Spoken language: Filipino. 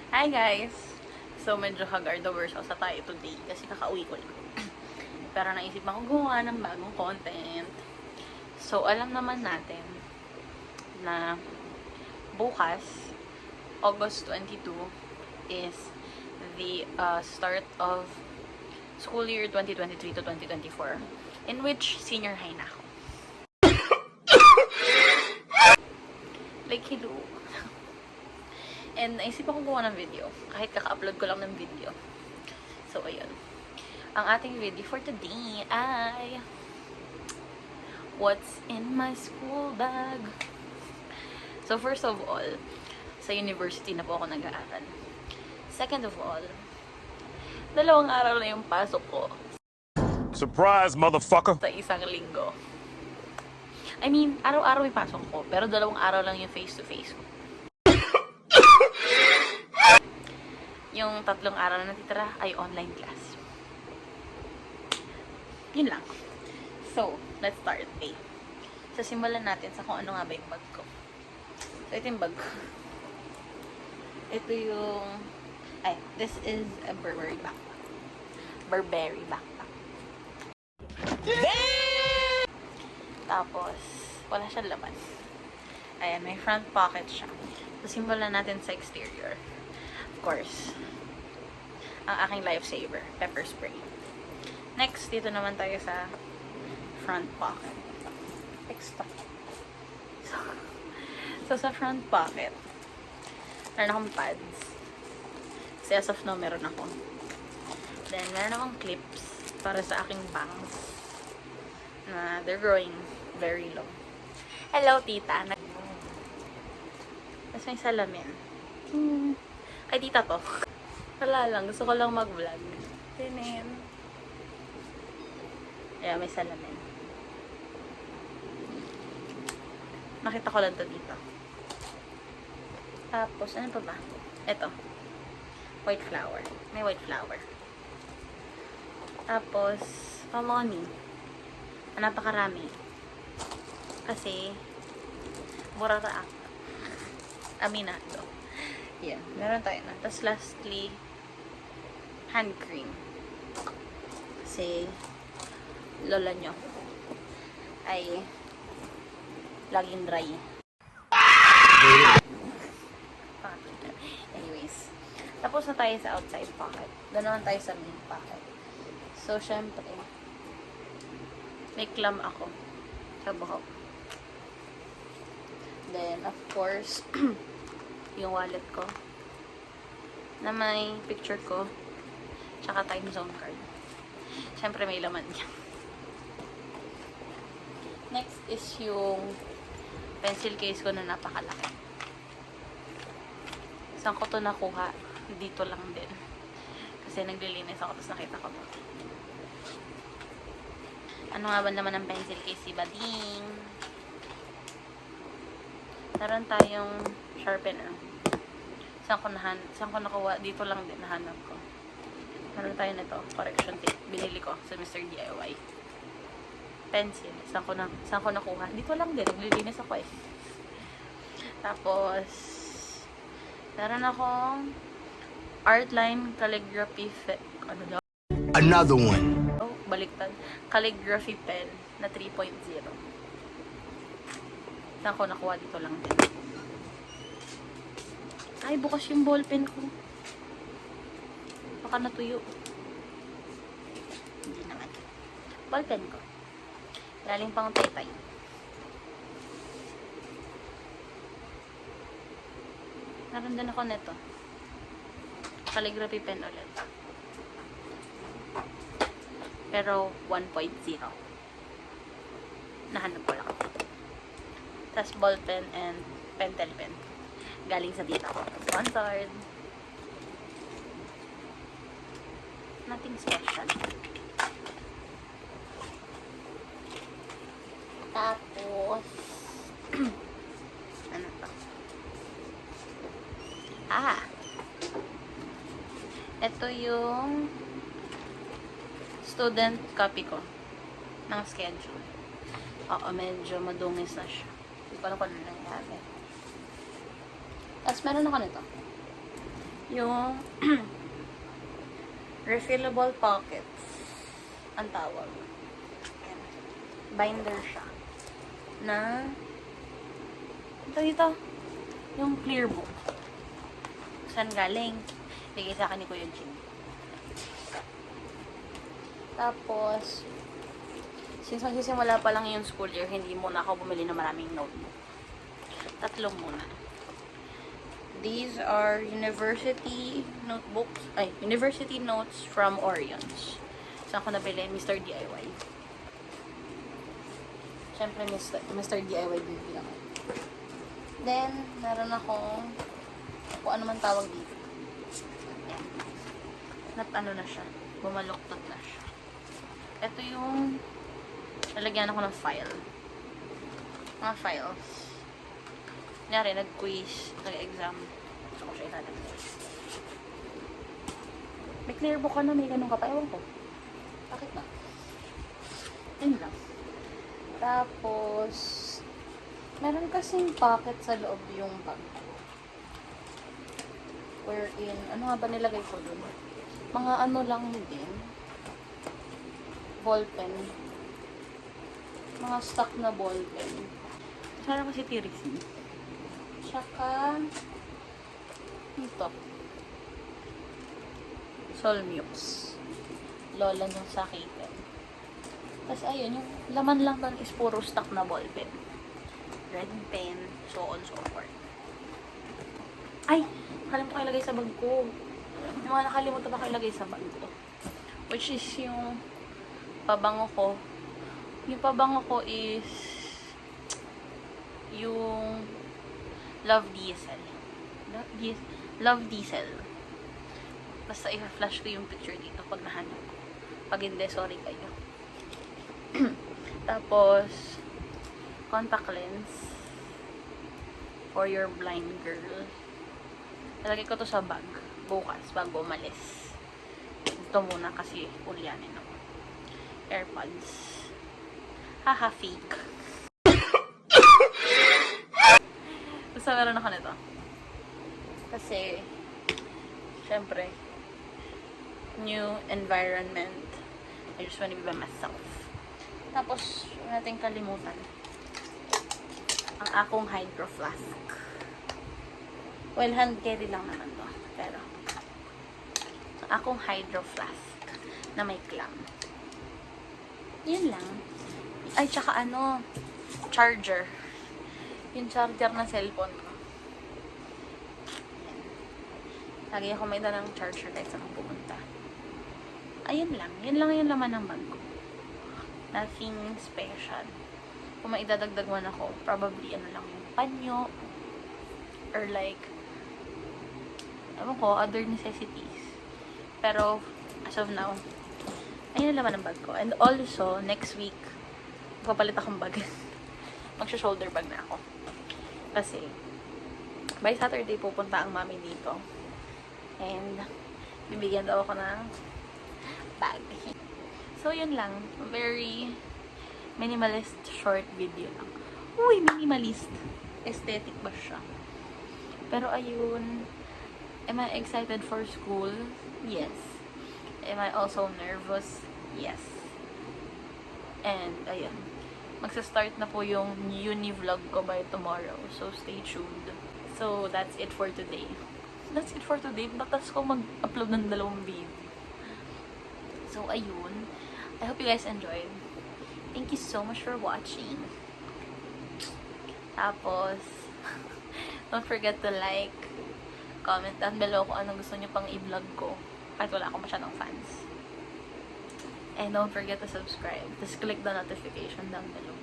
Hi guys! So medyo haggard-the-worst ako sa tayo today kasi kakauwi ko lang. Pero naisip ako gumawa ng bagong content. So alam naman natin na bukas, August 22, is the start of school year 2023 to 2024, in which senior high na ako. Like, hello. And naisip ako gawa ng video. Kahit kaka-upload ko lang ng video. So, ayun. Ang ating video for today ay what's in my school bag. So, first of all, sa university na po ako nag-aaral. Second of all, 2 araw na yung pasok ko Surprise, motherfucker! sa isang linggo. I mean, araw-araw may pasok ko, pero 2 araw lang yung face-to-face ko. Yung 3 araw na natitira ay online class. Yun lang. So, let's start. Okay. So, simulan natin sa kung ano nga ba yung bag ko. So, ito yung bag ko. Ito yung... this is a Burberry backpack. Burberry backpack. Tapos, wala siyang laman. Ayan, may front pocket siya. So, simulan natin sa exterior. Of course, ang aking lifesaver, pepper spray. Next, dito naman tayo sa front pocket. Extra. So sa front pocket, meron akong pads. Kasi as of now, meron ako. Then, meron akong clips para sa aking bangs. Na they're growing very long. Hello, tita. Tapos may salamin. Ay, tita to. Wala lang. Gusto ko lang mag-vlog. Tinin. Ayan, may salamin. Nakita ko lang to dito. Tapos, ano pa ba? Ito. White flower. May white flower. Tapos, pamoni. Napakarami. Kasi, burara ako. Aminado. Yan. Meron tayo na. Tapos, lastly, hand cream. Kasi, lola nyo ay laging dry. Anyways. Tapos na tayo sa outside pocket. Doon naman tayo sa main pocket. So, syempre, may clam ako sa buhok. Then, of course, yung wallet ko na may picture ko tsaka time zone card. Syempre, may laman niya. Next is yung pencil case ko na napakalaki. Saan ko to nakuha? Dito lang din. Kasi naglilinis ako tapos nakita ko to. Ano nga ba naman ang pencil case, si Bading? Meron tayong sharpener. Saan ko nakuha? Dito lang din nahanap ko. Meron tayo nito, correction tape. Binili ko sa Mr. DIY. Pencil. Saan ko nakuha? Dito lang din. Naglilinis ako eh. Tapos, meron akong Artline calligraphy ano daw? Another one. Oh, baliktad. Calligraphy pen na 3.0. Saan ko nakuha? Dito lang din. Ay, bukas yung ballpen ko. Baka natuyo. Hindi naman. Ballpen ko. Galing pang taytay. Naroon din ako neto. Calligraphy pen ulit. Pero 1.0. Nahanap ko lang. Tapos ballpen and pentel pen. Galing sa tita ko. Sponsored. Nothing special. Tapos, ano pa? Ito yung student copy ko ng schedule. Oo, medyo madungis na siya. Hindi ko alam kung ano nangyari. Tapos, meron ako nito. yung refillable pockets ang tawag. Ayan. Binder siya na ito yung clear book. Saan galing? Bigay sa akin ni Kuya Jim. Tapos since magsisimula pa lang yung school year, hindi muna ako bumili ng maraming notebook. 3 muna. These are university notebooks, university notes from Orions. Saan ko nabili? Mr. DIY. Siyempre, Mr. DIY beauty lang. Then, meron akong kung ano man tawag dito. Ayan. Ano na siya. Bumaluktot na siya. Ito yung nalagyan ako ng file. Mga files. Kunyari, nag-quiz, nag-exam. Gusto ko siya ilalagay. May clear book ka na, may ganun ka pa. Ewan ko. Bakit na? Yun lang. Tapos, meron kasing pocket sa loob yung bag. Wherein, ano nga ba nilagay ko dun? Mga ano lang din. Ballpen. Mga stock na ballpen. Sana kasi tirisin. Tsaka, ito. Solmux. Lola ng sakitin. Tapos, ayun, yung laman lang doon is puro stock na ballpen. Red pen, so on, so forth. Ay! Nakalimutan ko ilagay sa bag ko. Yung mga nakalimutan ba ko ilagay sa bag ko? Which is yung pabango ko. Yung pabango ko is yung Love Diesel. Love Diesel. Basta i-flash ko yung picture dito pag nahanap. Pag hindi, sorry kayo. Tapos, contact lens for your blind girl. Nalagay ko to sa bag bukas bago umalis. Ito muna kasi ulyanin ako. AirPods. Haha, fake. Basta meron ako nito. Kasi, syempre, new environment. I just wanna be by myself. Tapos, huwag natin kalimutan ang akong hydro flask. Well, hand carry lang naman to. Pero, ang akong hydro flask na may clam. Yun lang. Ay, tsaka ano, charger. Yung charger na cellphone ko. Ayan. Lagi ako may dalang charger kahit saan ako pumunta. Ayun lang. Yun lang yung laman ng bag ko. Nothing special. Kung maidadagdag man ako, probably ano lang yung panyo or like ewan ko, other necessities. Pero as of now, ayun ang laman ng bag ko. And also, next week papalit akong bag. Magsha-shoulder bag na ako. Kasi by Saturday pupunta ang mami dito. And bibigyan daw ako ng bag. So, yun lang. Very minimalist short video lang. Uy, minimalist. Aesthetic ba siya? Pero ayun. Am I excited for school? Yes. Am I also nervous? Yes. And, ayun. Magsa-start na po yung uni vlog ko by tomorrow. So, stay tuned. So, that's it for today. That's it for today. Batas ko mag-upload ng 2 video. So, ayun. I hope you guys enjoyed. Thank you so much for watching. Tapos, don't forget to like, comment down below kung anong gusto nyo pang i-vlog ko. Kahit wala akong masyadong fans. And don't forget to subscribe. Just click the notification down below.